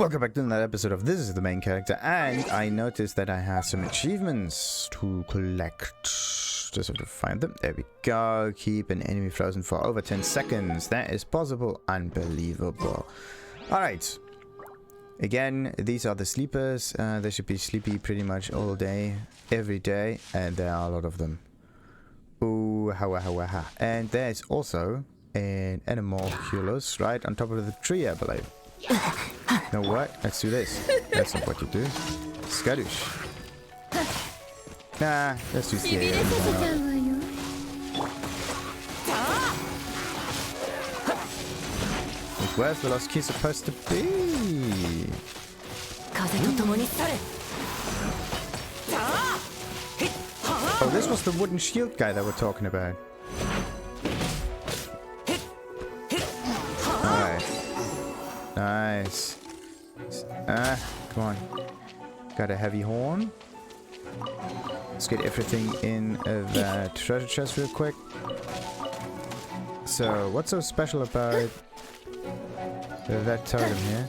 Welcome back to another episode of This is the Main Character, and I noticed that I have some achievements to collect. Just have to find them. There we go. Keep an enemy frozen for over 10 seconds. That is possible. Unbelievable. Alright. Again, these are the sleepers. They should be sleepy pretty much all day, every day, and there are a lot of them. Ooh, ha. And there's also an Anemo right on top of the tree, I believe. You know what? Let's do this. That's not what you do. Skadoosh. Nah, let's do stay. Where's the lost key supposed to be? Oh, this was the wooden shield guy that we're talking about. Nice. Come on. Got a heavy horn. Let's get everything in that treasure chest real quick. So, what's so special about that totem here?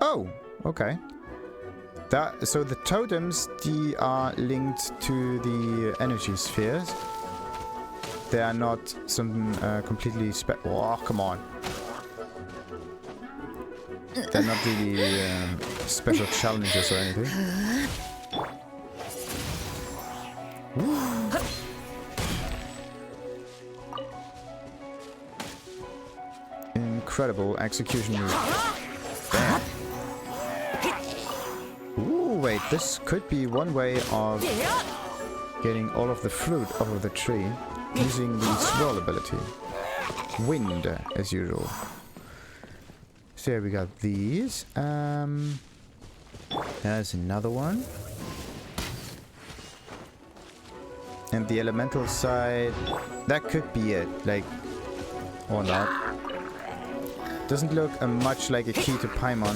Oh, okay. So the totems, they are linked to the energy spheres. They are not some completely oh, come on. They're not really special challenges or anything. Incredible execution move. Bam. Ooh, wait, this could be one way of getting all of the fruit off of the tree using the swirl ability. Wind, as usual. So here we got these. There's another one. And the elemental side, that could be it, like, or not. Doesn't look much like a key to Paimon.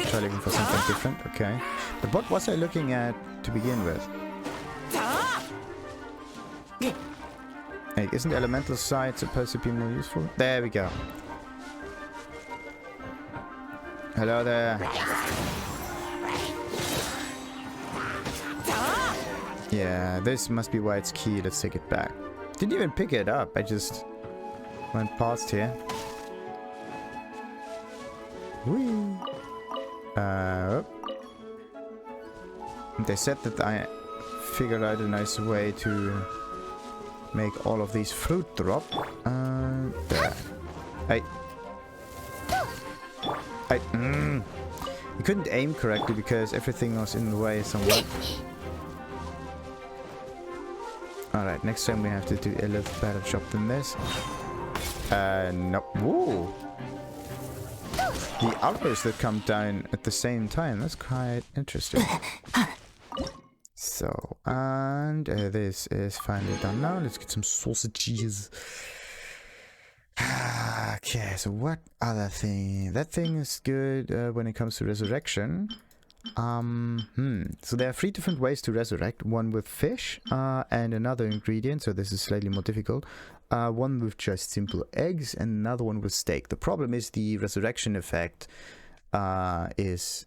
Try looking for something different, okay. But what was I looking at to begin with? Hey, isn't the elemental side supposed to be more useful? There we go. Hello there. Yeah, this must be Wyatt's key. Let's take it back. Didn't even pick it up. I just went past here. Whee. They said that I figured out a nice way to make all of these fruit drop. There. You couldn't aim correctly because everything was in the way somewhat. Alright, next time we have to do a little better job than this. No. Whoa! The outbursts that come down at the same time, that's quite interesting. So, and this is finally done now. Let's get some sausages. Okay, so what other thing? That thing is good when it comes to resurrection. So there are 3 different ways to resurrect. One with fish and another ingredient, so this is slightly more difficult. One with just simple eggs and another one with steak. The problem is the resurrection effect has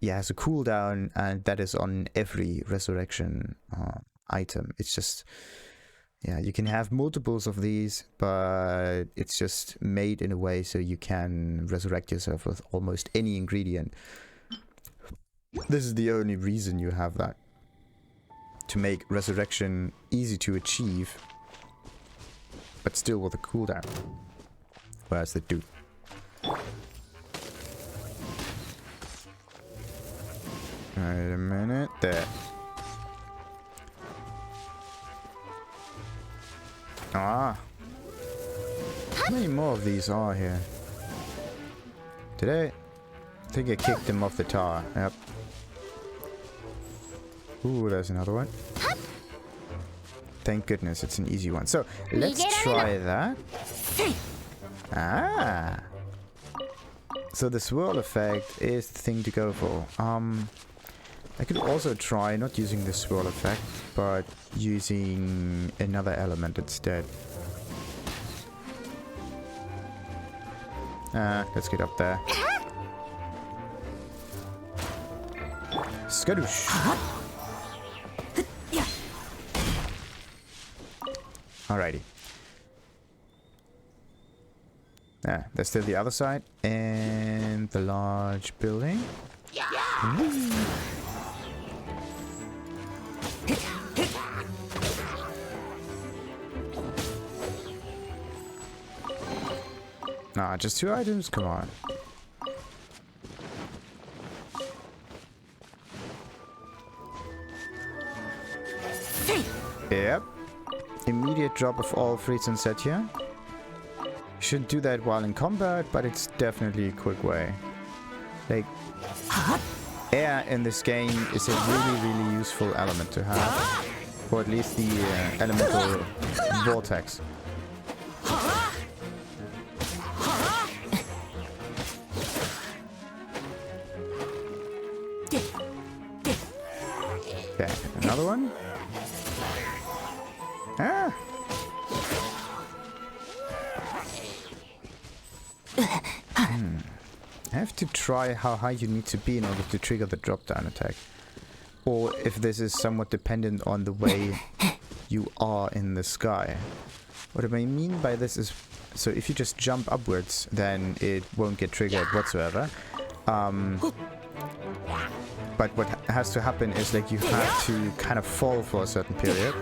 a cooldown, and that is on every resurrection item. It's just... yeah, you can have multiples of these, but it's just made in a way so you can resurrect yourself with almost any ingredient. This is the only reason you have that. To make resurrection easy to achieve, but still with a cooldown. Whereas the dude. Wait a minute, there. Ah. How many more of these are here? Today, I think I kicked them off the tower. Yep. Ooh, there's another one. Thank goodness, it's an easy one. So, let's try that. Ah. So the swirl effect is the thing to go for. I could also try not using the swirl effect, but using another element instead. Let's get up there. Skadoosh. Alrighty. Ah, there's still the other side. And the large building. Nah, just 2 items? Come on. Yep. Immediate drop of all fruits and set here. Shouldn't do that while in combat, but it's definitely a quick way. Like, air in this game is a really useful element to have. Or at least the elemental vortex. Okay, another one. Ah! I have to try how high you need to be in order to trigger the drop-down attack. Or if this is somewhat dependent on the way you are in the sky. What I mean by this is, so if you just jump upwards, then it won't get triggered whatsoever. But what has to happen is like you have to kind of fall for a certain period.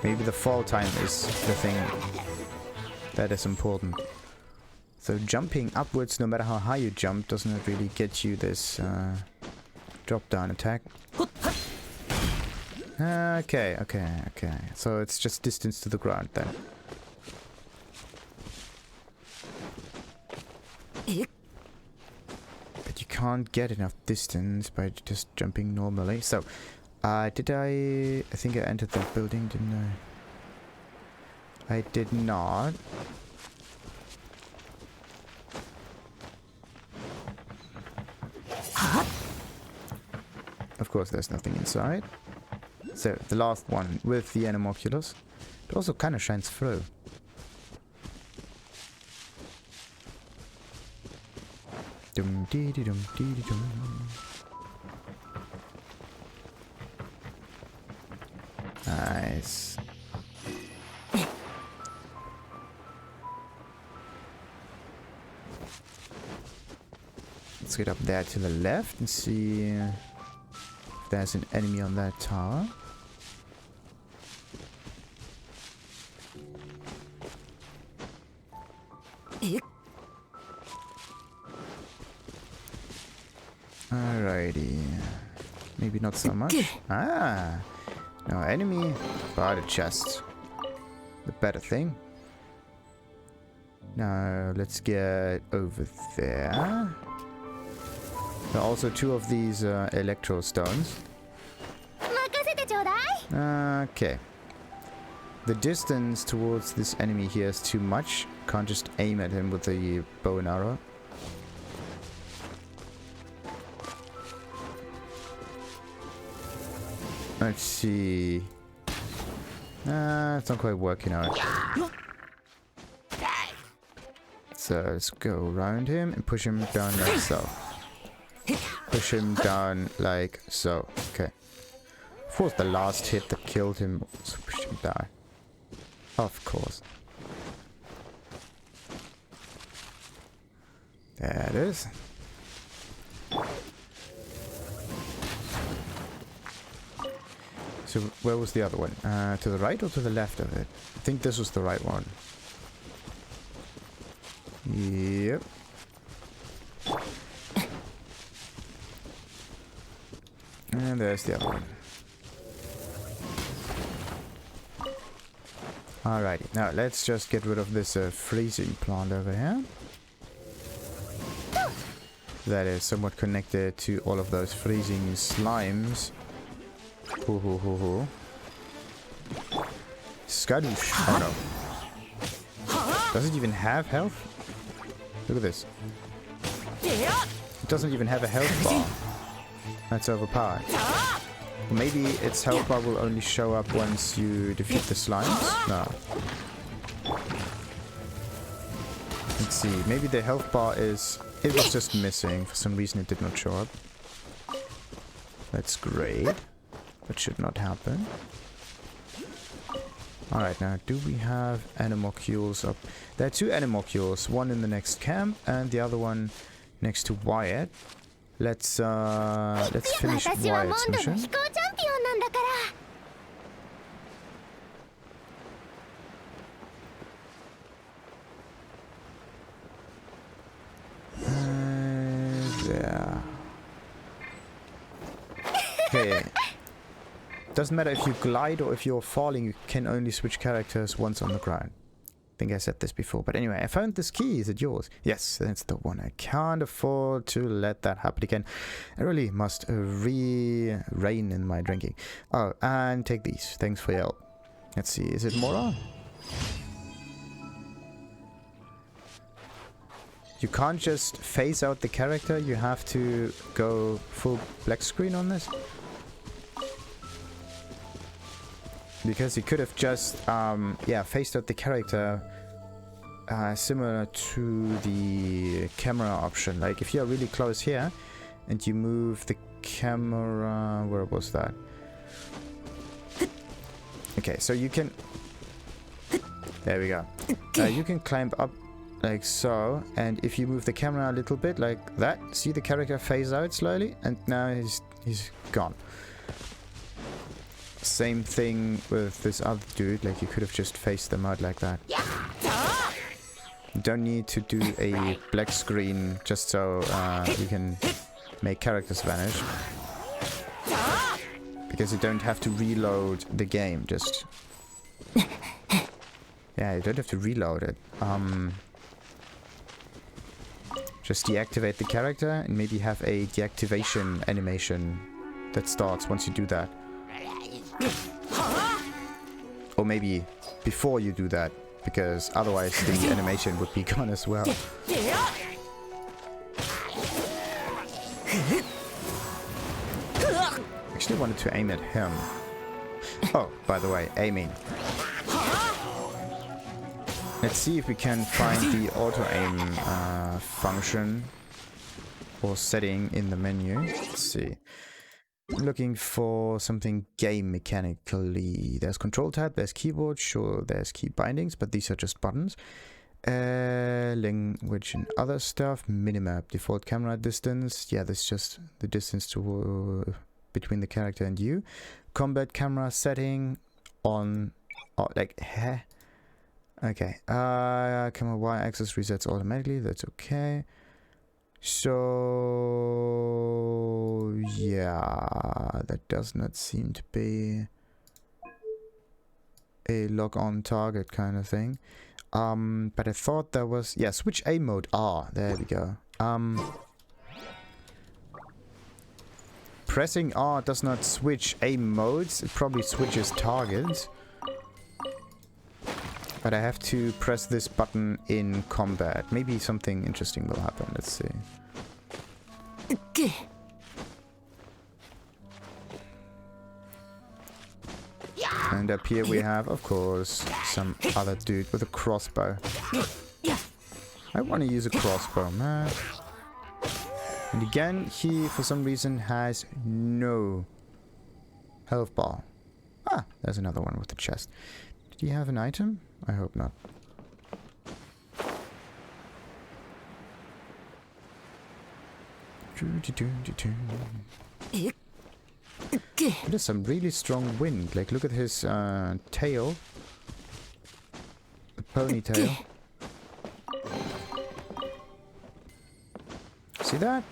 Maybe the fall time is the thing that is important. So jumping upwards, no matter how high you jump, doesn't really get you this drop-down attack. Okay. So it's just distance to the ground then. But you can't get enough distance by just jumping normally. So, I think I entered the building, didn't I? I did not. Of course, there's nothing inside. So, the last one with the Anemo. It also kind of shines through. Dum dee dee dum dee dee dum. Nice. Let's get up there to the left and see if there's an enemy on that tower. Alrighty. Maybe not so much. Ah! No enemy, but a chest. The better thing. Now, let's get over there. There are also 2 of these electro stones. Okay. The distance towards this enemy here is too much. Can't just aim at him with the bow and arrow. Let's see. It's not quite working out. So let's go around him and push him down like so. Push him down like so. Okay. Of course, the last hit that killed him also pushed him down. Of course. There it is. So where was the other one? To the right or to the left of it? I think this was the right one. Yep. And there's the other one. Alrighty, now let's just get rid of this freezing plant over here. That is somewhat connected to all of those freezing slimes. Hoo hoo hoo hoo. Skadoosh. Oh no. Does it even have health? Look at this. It doesn't even have a health bar. That's overpowered. Or maybe its health bar will only show up once you defeat the slimes? No. Let's see. Maybe the health bar is... It was just missing. For some reason it did not show up. That's great. That should not happen. Alright, now do we have Anemocules up? There are 2 Anemocules, one in the next camp and the other one next to Wyatt. Let's finish Wyatt's mission. There. Okay. Doesn't matter if you glide or if you're falling, you can only switch characters once on the ground. I think I said this before, but anyway, I found this key. Is it yours? Yes, that's the one. I can't afford to let that happen again. I really must rein in my drinking. Oh, and take these. Thanks for your help. Let's see, is it Mora? You can't just phase out the character, you have to go full black screen on this. Because you could have just, yeah, phased out the character similar to the camera option. Like if you're really close here and you move the camera, where was that? Okay, so you can, there we go. You can climb up like so, and if you move the camera a little bit like that, see the character phase out slowly, and now he's gone. Same thing with this other dude, like you could have just phased them out like that. You don't need to do a black screen just so you can make characters vanish. Because you don't have to reload the game, just... Yeah, you don't have to reload it. Just deactivate the character and maybe have a deactivation animation that starts once you do that. Or maybe before you do that, because otherwise the animation would be gone as well. Actually wanted to aim at him. Oh, by the way, aiming. Let's see if we can find the auto-aim function or setting in the menu. Let's see. I'm looking for something game mechanically. There's control tab, there's keyboard, sure, there's key bindings, but these are just buttons. Language and other stuff. Minimap, default camera distance. Yeah, that's just the distance to between the character and you. Combat camera setting on, like, okay. Camera y-axis resets automatically. That's okay. So yeah, that does not seem to be a lock-on target kind of thing. But I thought there was, yeah, switch aim mode. Ah, there we go. Pressing R does not switch aim modes. It probably switches targets. But I have to press this button in combat. Maybe something interesting will happen. Let's see. And up here we have, of course, some other dude with a crossbow. I want to use a crossbow, man. And again, he, for some reason, has no health bar. Ah, there's another one with the chest. Did he have an item? I hope not. There's some really strong wind. Like, look at his tail. The ponytail. See that?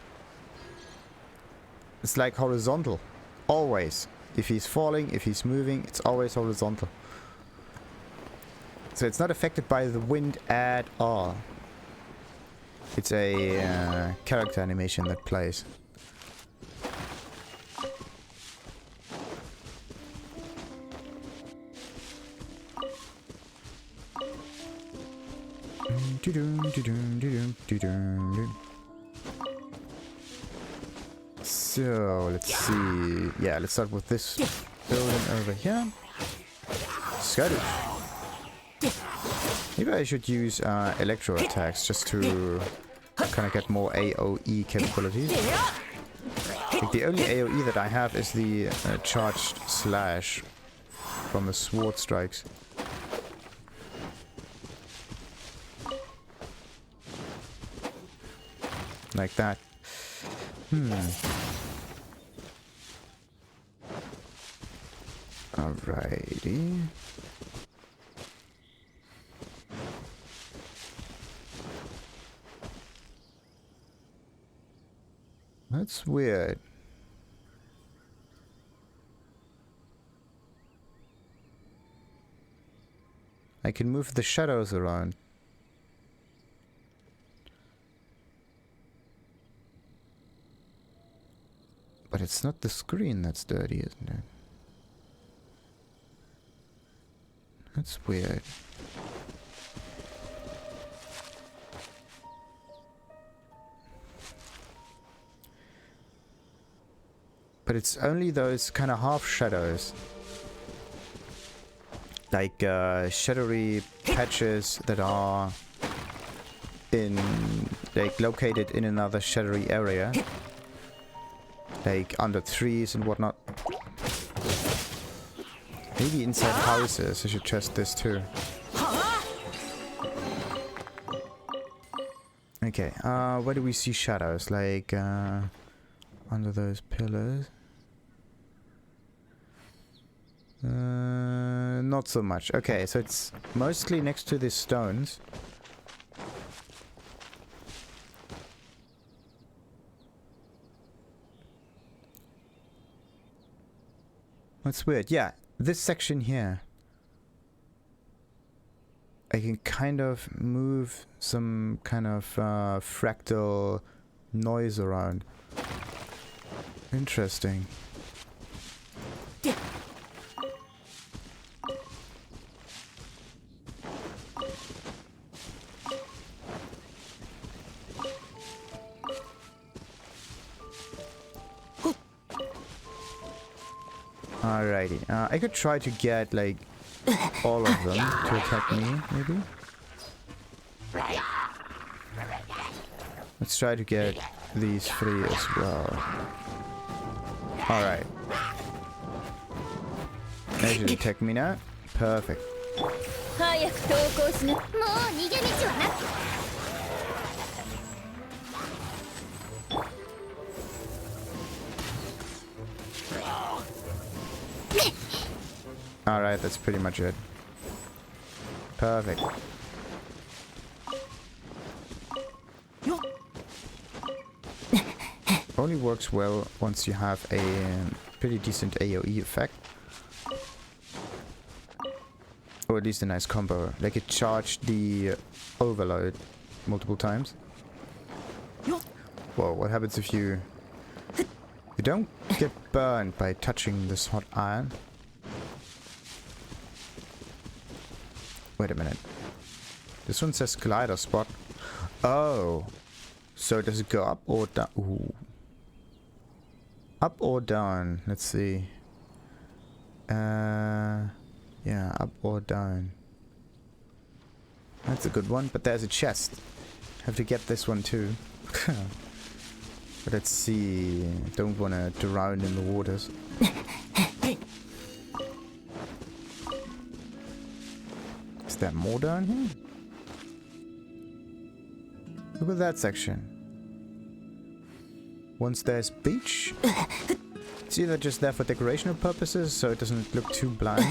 It's like horizontal. Always. If he's falling, if he's moving, it's always horizontal. So it's not affected by the wind at all. It's a character animation that plays. So let's see. Yeah, let's start with this building over here. Scottish. Maybe I should use electro attacks just to kind of get more AoE capabilities. Like the only AoE that I have is the charged slash from the sword strikes. Like that. Alrighty. That's weird. I can move the shadows around. But it's not the screen that's dirty, isn't it? That's weird. But it's only those kind of half shadows. Like shadowy patches that are like located in another shadowy area. Like under trees and whatnot. Maybe inside houses. I should test this too. Okay, where do we see shadows? Like under those pillars. Not so much. Okay, so it's mostly next to these stones. That's weird. Yeah, this section here. I can kind of move some kind of fractal noise around. Interesting. Alrighty, I could try to get like all of them to attack me, maybe. Let's try to get these three as well. Alright. They should attack me now. Perfect. Alright, that's pretty much it. Perfect. Only works well once you have a pretty decent AoE effect. Or at least a nice combo. Like it charged the overload multiple times. Whoa, what happens if you don't get burned by touching this hot iron? Wait a minute. This one says glider spot. Oh. So does it go up or down? Ooh. Up or down? Let's see. Yeah, up or down. That's a good one, but there's a chest. Have to get this one too. But let's see. Don't want to drown in the waters. Is there more down here? Look at that section. Once there's beach. It's either just there for decorational purposes, so it doesn't look too bland.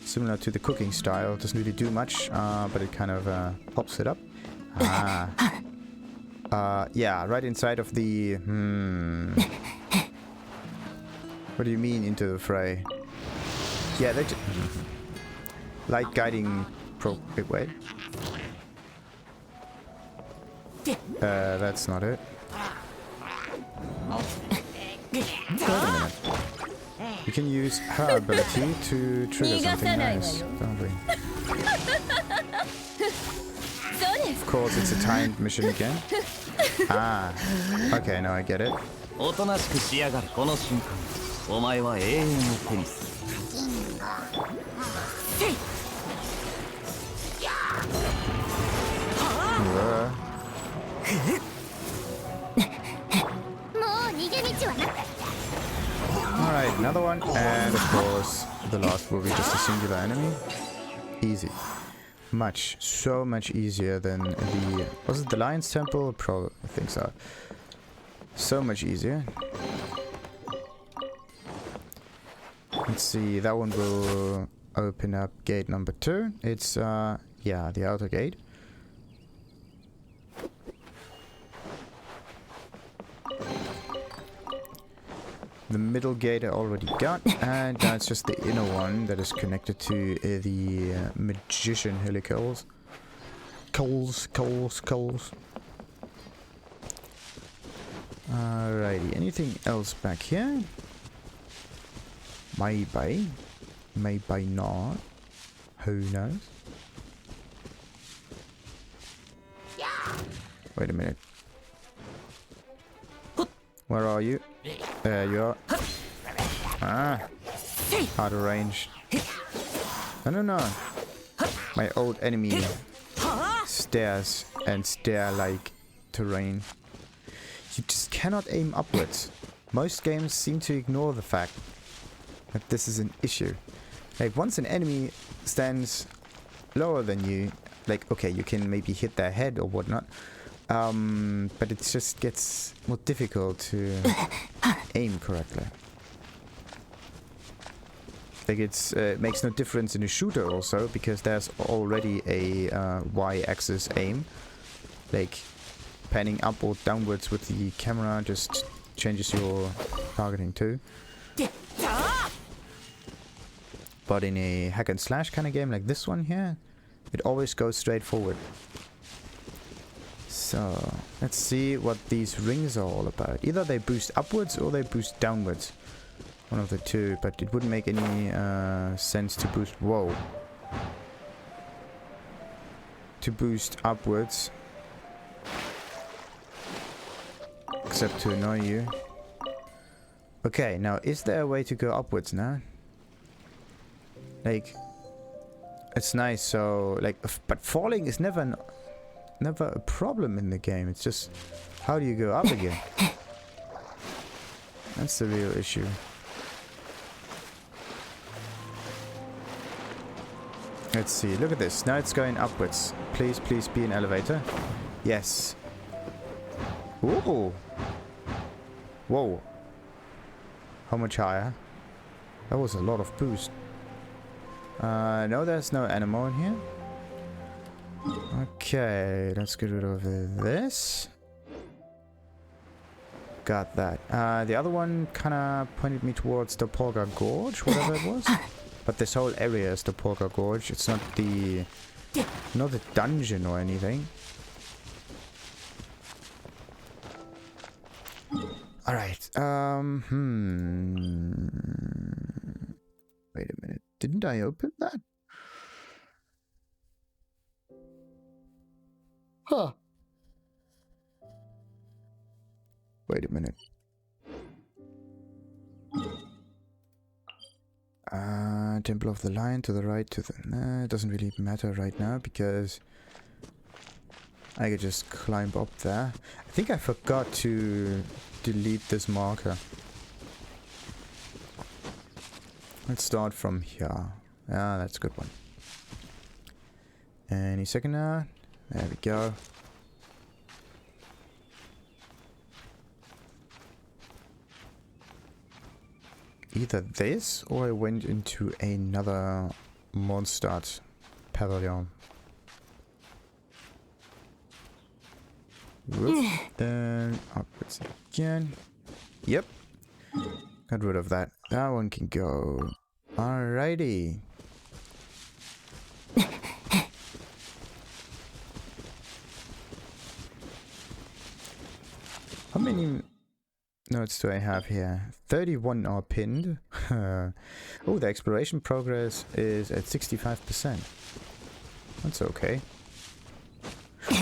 Similar to the cooking style, doesn't really do much, but it kind of pops it up. Yeah, right inside of the... What do you mean into the fray? Yeah, they light guiding wait. That's not it. Wait a minute. We can use her ability to trigger something nice, don't we? Of course, it's a timed mission again. Ah, okay, now I get it. another one, and of course the last will be just a singular enemy. Easy. So much easier than the... Was it the Lion's Temple? Probably, I think so. So much easier. Let's see, that one will open up gate number 2. It's, yeah, the outer gate. The middle gate I already got, and now it's just the inner one that is connected to the magician Hilichurls. Coals. Alrighty, anything else back here? Maybe not. Who knows? Wait a minute. Where are you? There you are. Ah, out of range. No. My old enemy stares and stare-like terrain. You just cannot aim upwards. Most games seem to ignore the fact that this is an issue. Like, once an enemy stands lower than you, like, okay, you can maybe hit their head or whatnot, but it just gets more difficult to aim correctly. Like, it makes no difference in a shooter also, because there's already a Y-axis aim. Like, panning up or downwards with the camera just changes your targeting too. But in a hack and slash kind of game like this one here, it always goes straight forward. So, let's see what these rings are all about. Either they boost upwards or they boost downwards. One of the two, but it wouldn't make any sense to boost... Whoa. To boost upwards. Except to annoy you. Okay, now is there a way to go upwards now? Like, it's nice, so, like, but falling is never a problem in the game. It's just, how do you go up again? That's the real issue. Let's see, look at this. Now it's going upwards. Please be an elevator. Yes. Ooh. Whoa. How much higher? That was a lot of boost. No, there's no Anemo in here. Okay, let's get rid of this. Got that. The other one kind of pointed me towards the Polgar Gorge, whatever it was. But this whole area is the Polgar Gorge. It's not the dungeon or anything. All right. Wait a minute. Didn't I open that? Huh. Wait a minute. Temple of the Lion to the right to the... Nah, it doesn't really matter right now because I could just climb up there. I think I forgot to delete this marker. Let's start from here. Ah, that's a good one. Any second now. There we go. Either this or I went into another Mondstadt pavilion. Whoop. Then upwards again. Yep. Got rid of that. That one can go. Alrighty. How many notes do I have here? 31 are pinned. Oh, the exploration progress is at 65%. That's okay.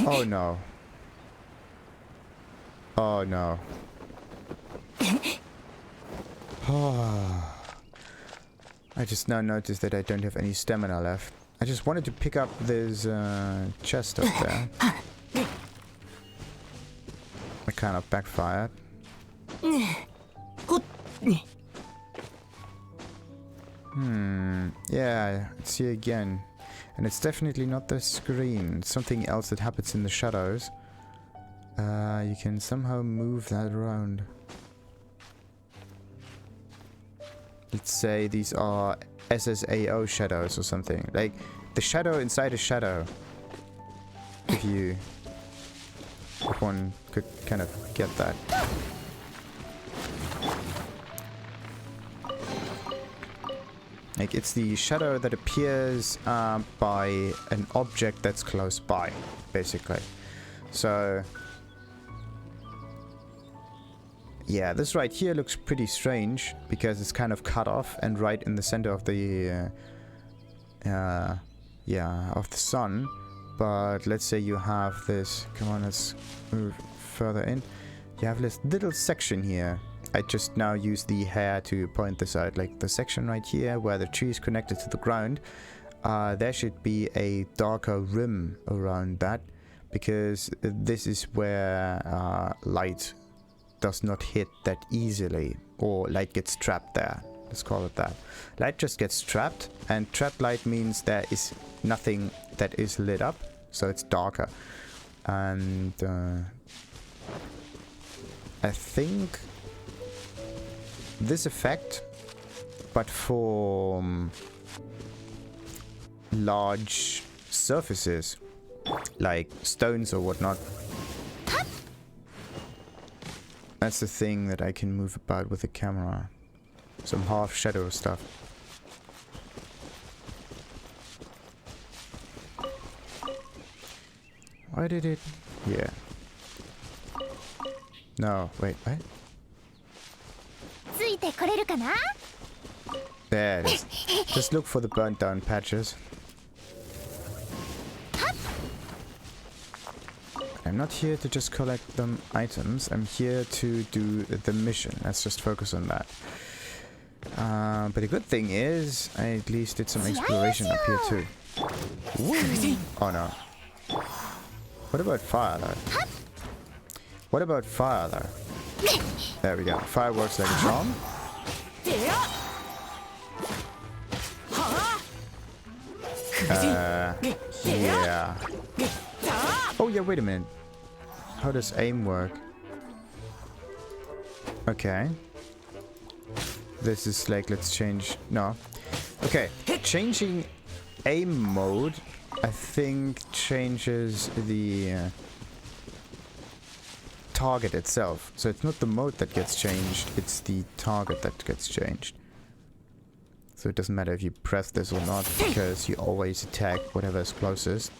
Oh no. Oh no. Oh. I just now noticed that I don't have any stamina left. I just wanted to pick up this chest up there. It kind of backfired. Yeah, it's here again. And it's definitely not the screen. It's something else that happens in the shadows. You can somehow move that around. Let's say these are SSAO shadows or something. Like the shadow inside a shadow. If one could kind of get that. Like it's the shadow that appears by an object that's close by, basically. So yeah, this right here looks pretty strange because it's kind of cut off and right in the center of the of the sun. But let's say you have this. Come on, let's move further in. You have this little section here. I just now use the hair to point this out. Like the section right here where the tree is connected to the ground. There should be a darker rim around that because this is where light does not hit that easily, or light gets trapped there. Let's call it that. Light just gets trapped, and trapped light means there is nothing that is lit up, so it's darker. And I think this effect, but for large surfaces like stones or whatnot. That's the thing that I can move about with the camera. Some half shadow stuff. Why did it? Yeah. No, wait, what? There it is. Just look for the burnt down patches. I'm not here to just collect them items. I'm here to do the mission. Let's just focus on that. But the good thing is, I at least did some exploration up here too. Woo! Oh no. What about fire though? What about fire though? There we go. Fire works like a charm. Yeah. Oh yeah, wait a minute. How does aim work? Okay. This is like, let's change... No. Okay. Changing aim mode, I think, changes the target itself. So it's not the mode that gets changed, it's the target that gets changed. So it doesn't matter if you press this or not, because you always attack whatever is closest.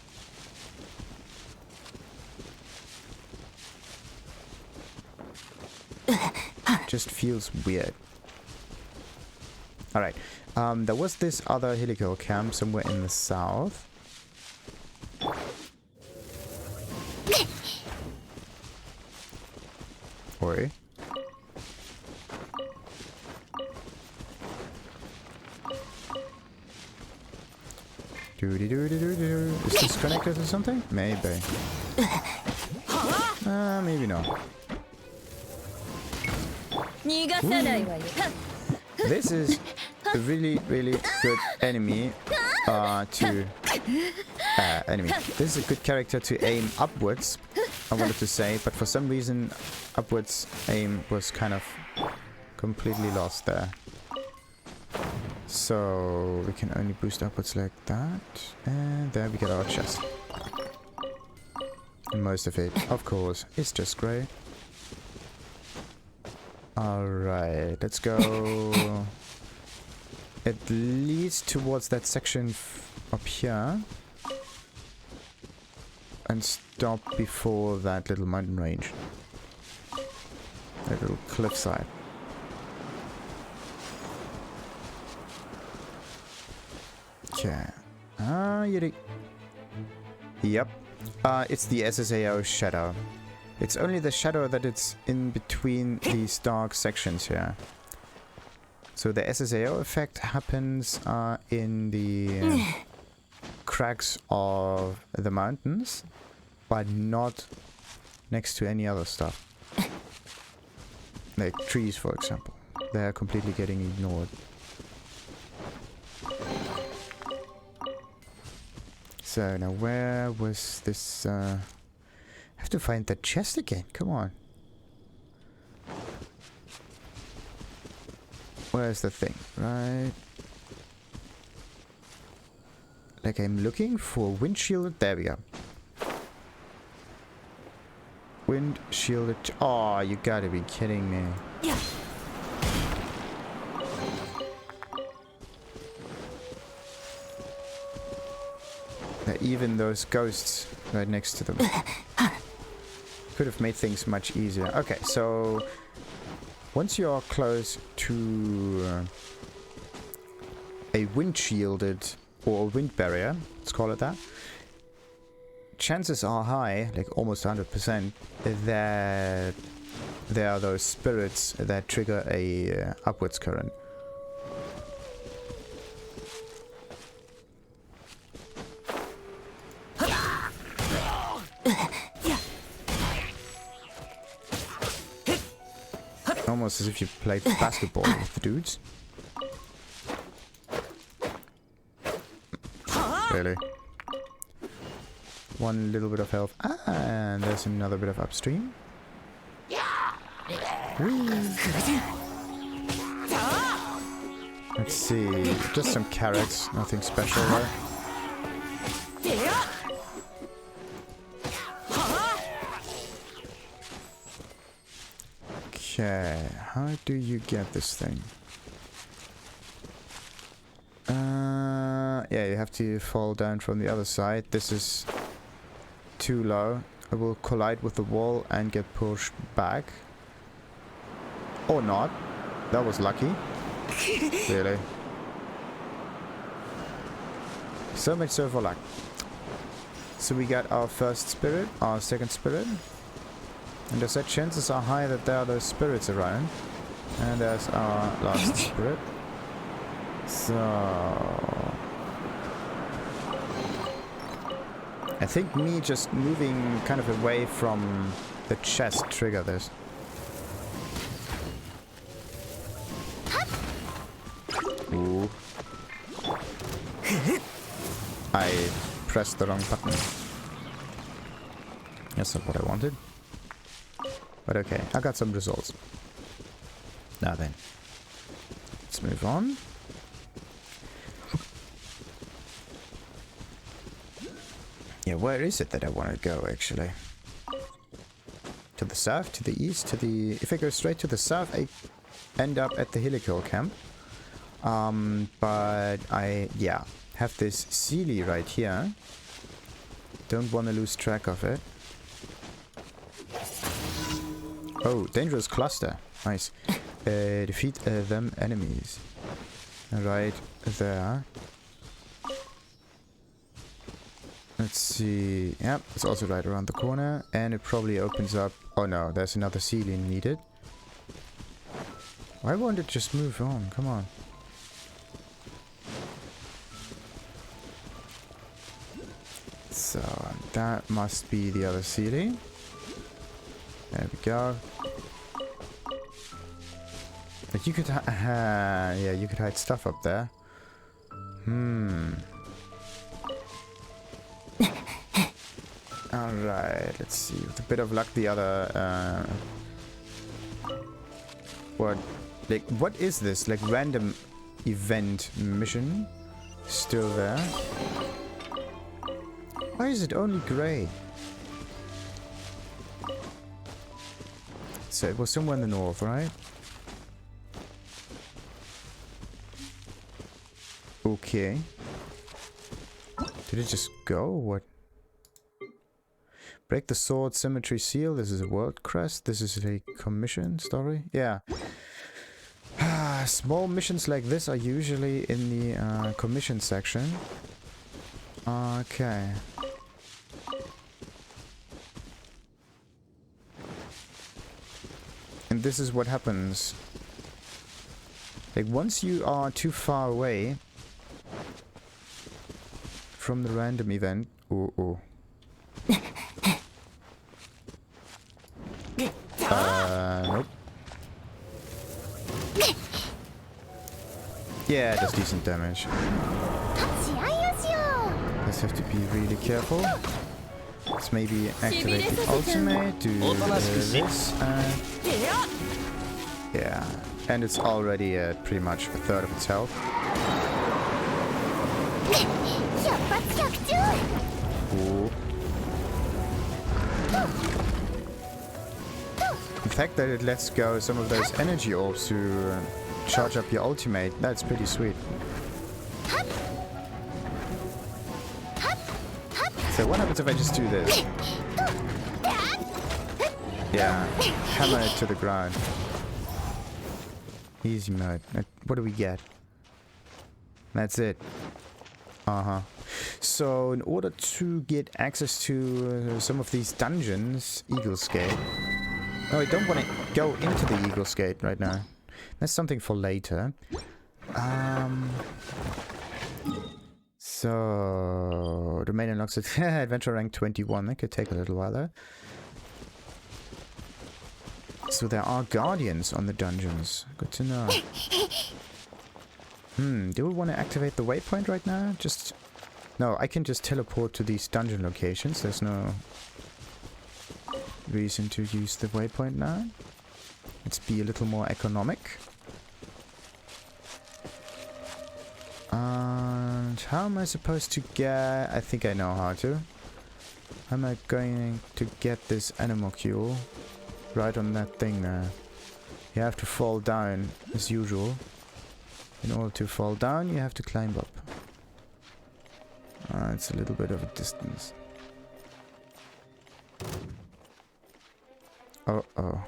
Just feels weird. Alright. There was this other Hilichurl camp somewhere in the south. Oi. Doo-dee-doo-dee-doo-doo. Is this connected to something? Maybe. Maybe not. This is a really, really good enemy enemy. This is a good character to aim upwards, I wanted to say, but for some reason upwards aim was kind of completely lost there. So we can only boost upwards like that, and there we get our chest. And most of it, of course, is just grey. Alright, let's go at least towards that section up here and stop before that little mountain range. That little cliffside. Okay. Yep. It's the SSAO shadow. It's only the shadow that it's in between these dark sections here. So the SSAO effect happens in the cracks of the mountains, but not next to any other stuff. Like trees, for example. They're completely getting ignored. So now where was this? I have to find that chest again. Come on. Where's the thing? Right. Like I'm looking for wind shielded. There we go. Wind shielded. Oh, you gotta be kidding me. Yeah. Even those ghosts right next to them. Could have made things much easier. Okay, so once you are close to a wind shielded or a wind barrier, let's call it that, chances are high, like almost 100%, that there are those spirits that trigger a upwards current. Almost as if you played basketball with the dudes. Really? One little bit of health. Ah, and there's another bit of upstream. Whee. Let's see. Just some carrots. Nothing special there. Okay, how do you get this thing? Yeah, you have to fall down from the other side. This is too low. I will collide with the wall and get pushed back. Or not. That was lucky. Really. So much so for luck. So we got our first spirit, our second spirit. And as I said, chances are high that there are those spirits around. And there's our last spirit. So I think me just moving kind of away from the chest trigger this. Ooh. I pressed the wrong button. That's not what I wanted. But okay, I got some results. Now then, let's move on. Yeah, where is it that I want to go, actually? To the south, to the east, to the... If I go straight to the south, I end up at the Hilichurl camp. But I, yeah, have this Sealy right here. Don't want to lose track of it. Oh, dangerous cluster. Nice. Defeat them enemies. Right there. Let's see. Yep, it's also right around the corner. And it probably opens up... Oh no, there's another ceiling needed. Why won't it just move on? Come on. So, that must be the other ceiling. There we go. But you could yeah, you could hide stuff up there. Alright, let's see. With a bit of luck, the other... what is this? Like, random event mission? Still there? Why is it only grey? So it was somewhere in the north, right? Okay. Did it just go? What? Break the sword symmetry seal. This is a world crest. This is a commission story. Yeah. Small missions like this are usually in the commission section. Okay. And this is what happens. Like, once you are too far away from the random event... Nope. Yeah, it does decent damage. There's just have to be really careful. Let's maybe activate the ultimate, do this, and yeah, and it's already at pretty much a third of its health. Cool. The fact that it lets go some of those energy orbs to charge up your ultimate, that's pretty sweet. So what happens if I just do this? Yeah, hammer it to the ground. Easy mode. What do we get? That's it. So in order to get access to some of these dungeons, Eagle's Gate. Oh, I don't want to go into the Eagle's Gate right now. That's something for later. So domain unlocks at adventure rank 21. That could take a little while though. So there are guardians on the dungeons. Good to know. Do we want to activate the waypoint right now? No, I can just teleport to these dungeon locations. There's no reason to use the waypoint now. Let's be a little more economic. And how am I supposed to get... I think I know how to. How am I going to get this Anemo right on that thing there? You have to fall down as usual. In order to fall down, you have to climb up. It's a little bit of a distance. Uh-oh.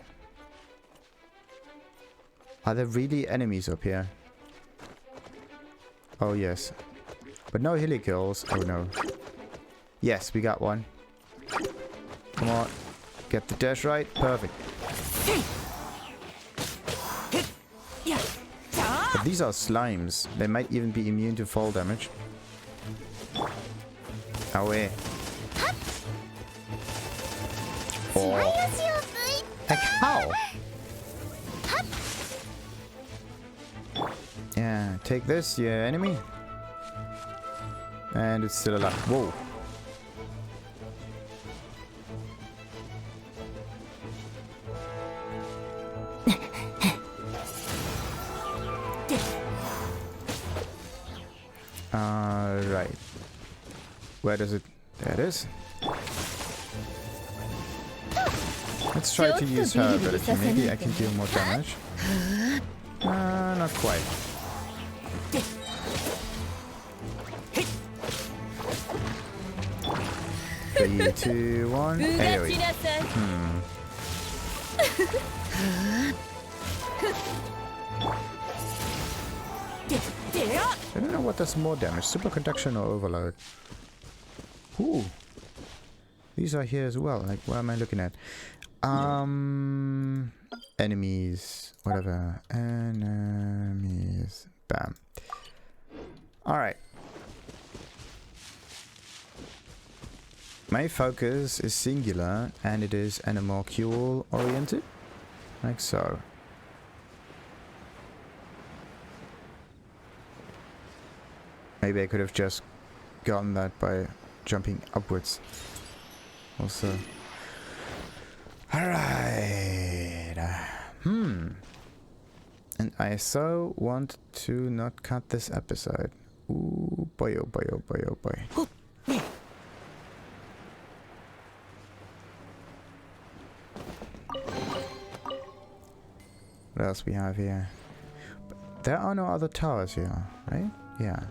Are there really enemies up here? Oh, yes. But no Hilichurls. Oh, no. Yes, we got one. Come on. Get the dash right. Perfect. But these are slimes. They might even be immune to fall damage. Away. Oh. Like how? Yeah, take this, your enemy. And it's still alive. Whoa. Right. Where does it... There it is. Let's try to use her ability. Maybe I can deal more damage. Not quite. 3, 2, 1. There we go. I don't know what does more damage, superconduction or overload. Ooh. These are here as well. Like, what am I looking at? Enemies. Whatever. Enemies. Bam. Alright. My focus is singular and it is Anemo oriented. Like so. Maybe I could have just gotten that by jumping upwards. Also. Alright. And I so want to not cut this episode. Ooh, boy, oh boy, oh boy, oh boy. What else we have here? But there are no other towers here, right? Yeah.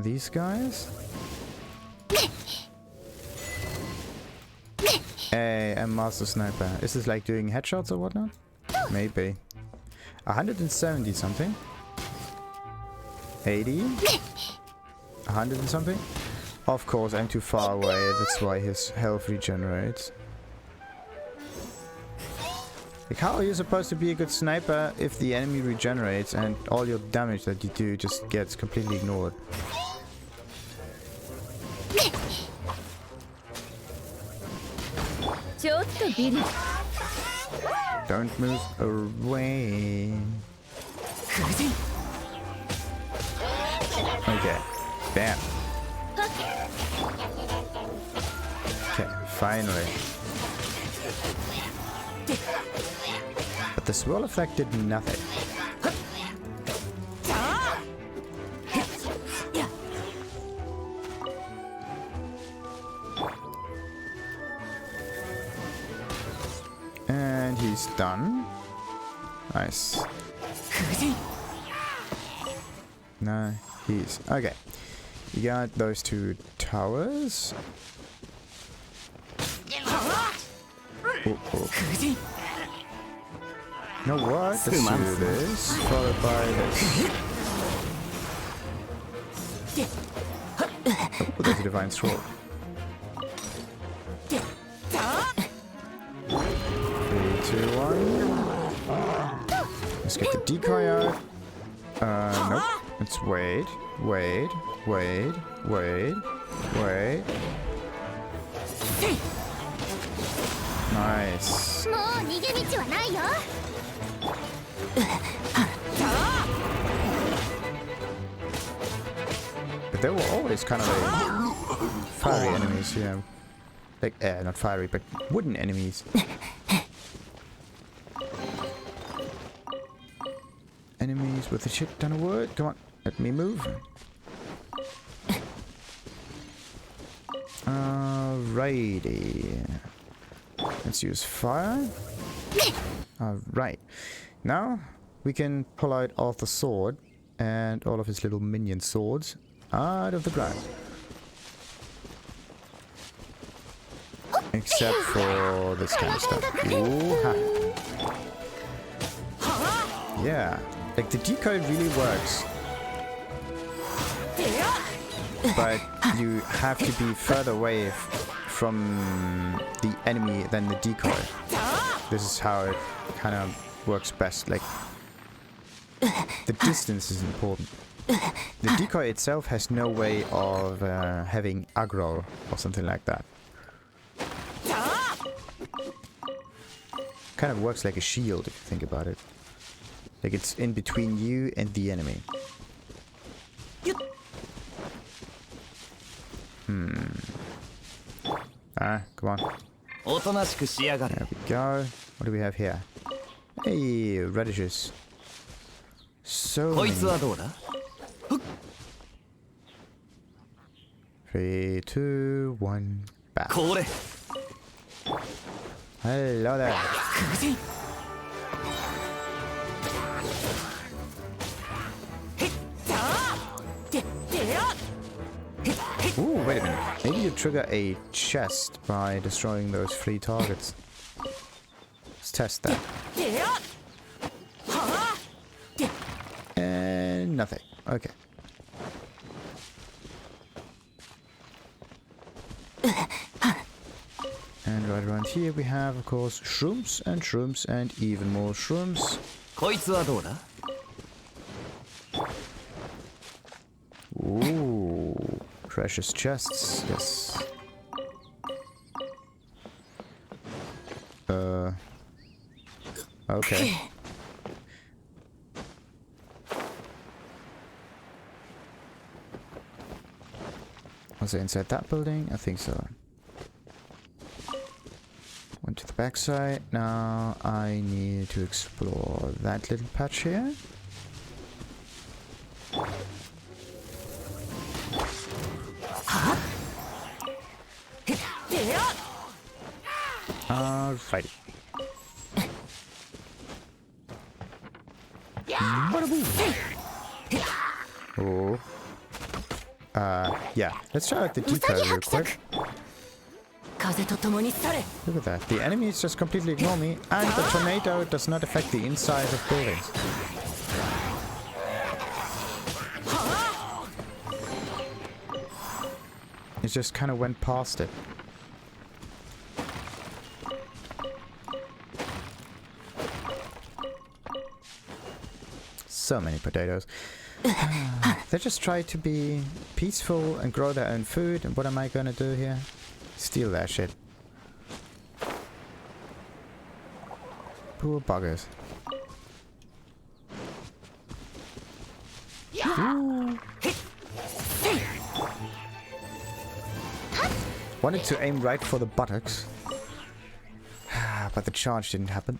These guys. Hey, I'm Master Sniper. Is this like doing headshots or whatnot? Maybe. 170 something. 80. 100 and something. Of course, I'm too far away. That's why his health regenerates. Like, how are you supposed to be a good sniper if the enemy regenerates and all your damage that you do just gets completely ignored? Don't move away. Okay. Bam. Okay, finally. But the swirl effect did nothing. And he's done. Nice. No, he's... Okay. You got those two towers. Oh, oh. You know what? Let's do this, followed by this. Oh, there's a divine scroll. 3, 2, 1. Let's get the decoy out. Nope. Let's wait. Nice. But they were always kind of like fiery enemies, yeah. Like, not fiery, but wooden enemies. Enemies with a shit ton of wood. Come on, let me move. Alrighty. Let's use fire. Alright. Now we can pull out Arthur's sword and all of his little minion swords out of the ground. Except for this kind of stuff. Ooh-ha. Yeah. Like, the decoy really works. But you have to be further away from the enemy than the decoy. This is how it kind of works best. Like, the distance is important. The decoy itself has no way of having aggro or something like that. Kind of works like a shield if you think about it. Like, it's in between you and the enemy. Come on. There we go. What do we have here? Hey, radishes. So many. 3, 2, 1, back. Hello there. Ooh, wait a minute. Maybe you trigger a chest by destroying those 3 targets. Let's test that. And nothing. Okay. And right around here we have, of course, shrooms and even more shrooms. Ooh, precious chests, yes. Okay. Was it inside that building? I think so. Went to the backside. Now I need to explore that little patch here. Alrighty. Oh. Yeah. Let's try out the decoy real quick. Look at that. The enemies just completely ignore me, and the tornado does not affect the inside of buildings. It just kind of went past it. So many potatoes. They just try to be peaceful and grow their own food, and what am I gonna do here? Steal that shit. Poor buggers. Ooh. Wanted to aim right for the buttocks. But the charge didn't happen.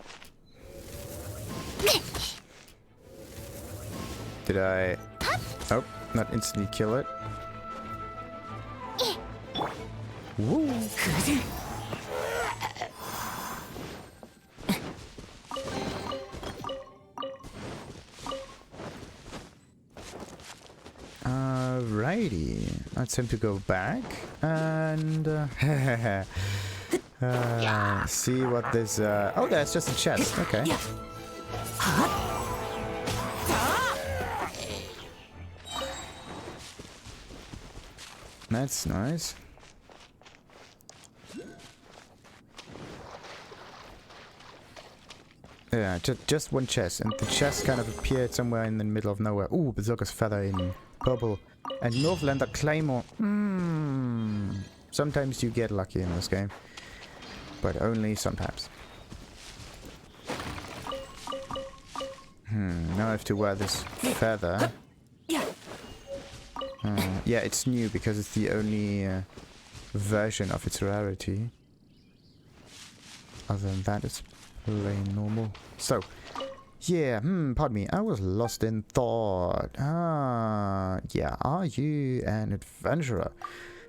Did I... Oh, not instantly kill it. Woo! Alrighty. Let's time to go back and see what this... oh, that's just a chest. Okay. That's nice. Yeah, just one chest, and the chest kind of appeared somewhere in the middle of nowhere. Ooh, Berserker's Feather in purple. And Northlander Claymore. Sometimes you get lucky in this game. But only sometimes. Now I have to wear this feather. Yeah, it's new because it's the only version of its rarity. Other than that, it's plain normal. So, yeah, pardon me, I was lost in thought. Yeah, are you an adventurer?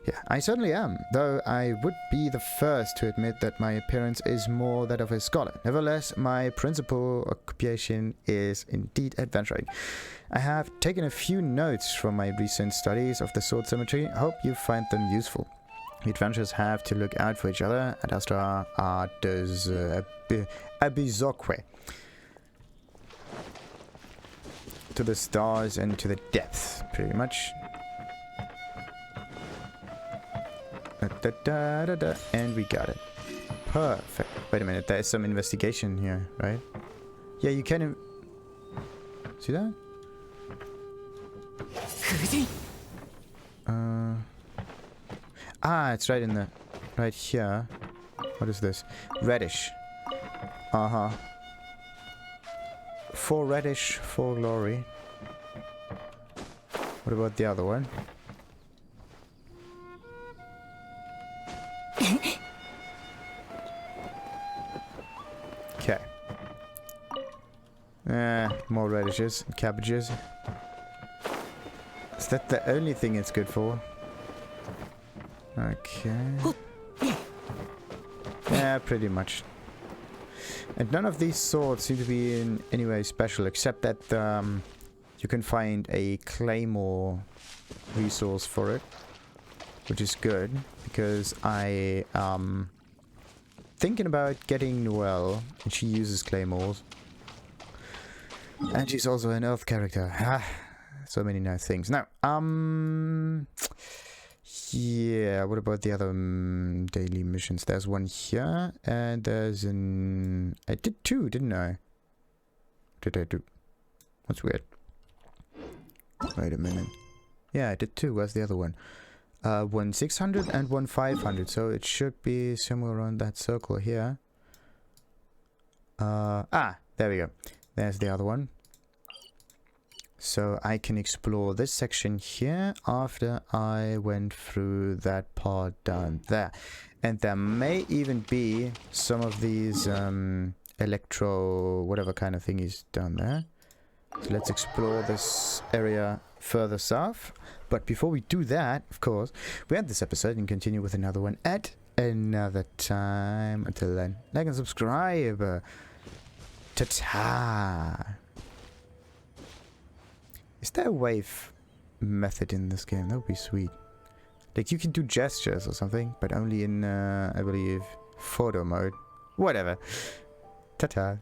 Yeah, I certainly am, though I would be the first to admit that my appearance is more that of a scholar. Nevertheless, my principal occupation is indeed adventuring. I have taken a few notes from my recent studies of the sword symmetry. Hope you find them useful. The adventurers have to look out for each other, and Astra does Abizokwe. To the stars and to the depths, pretty much. And we got it. Perfect. Wait a minute, there is some investigation here, right? Yeah, you can... See that? It's right in the... Right here. What is this? Reddish. 4 reddish, 4 glory. What about the other one? Okay. More radishes and cabbages. Is that the only thing it's good for? Okay. Yeah, pretty much. And none of these swords seem to be in any way special, except that you can find a Claymore resource for it, which is good, because I thinking about getting Noelle, and she uses Claymores. And she's also an Earth character. So many nice things. Now, yeah, what about the other daily missions? There's one here, and there's an... I did 2, didn't I? Did I do... That's weird. Wait a minute. Yeah, I did 2. Where's the other one? One 600 and one 500, so it should be somewhere around that circle here. There we go. There's the other one. So I can explore this section here after I went through that part down there. And there may even be some of these electro whatever kind of thingies down there. So let's explore this area further south. But before we do that, of course, we end this episode and continue with another one at another time. Until then, like and subscribe. Ta-ta! Is there a wave method in this game? That would be sweet. Like, you can do gestures or something, but only in, I believe, photo mode. Whatever. Ta-ta.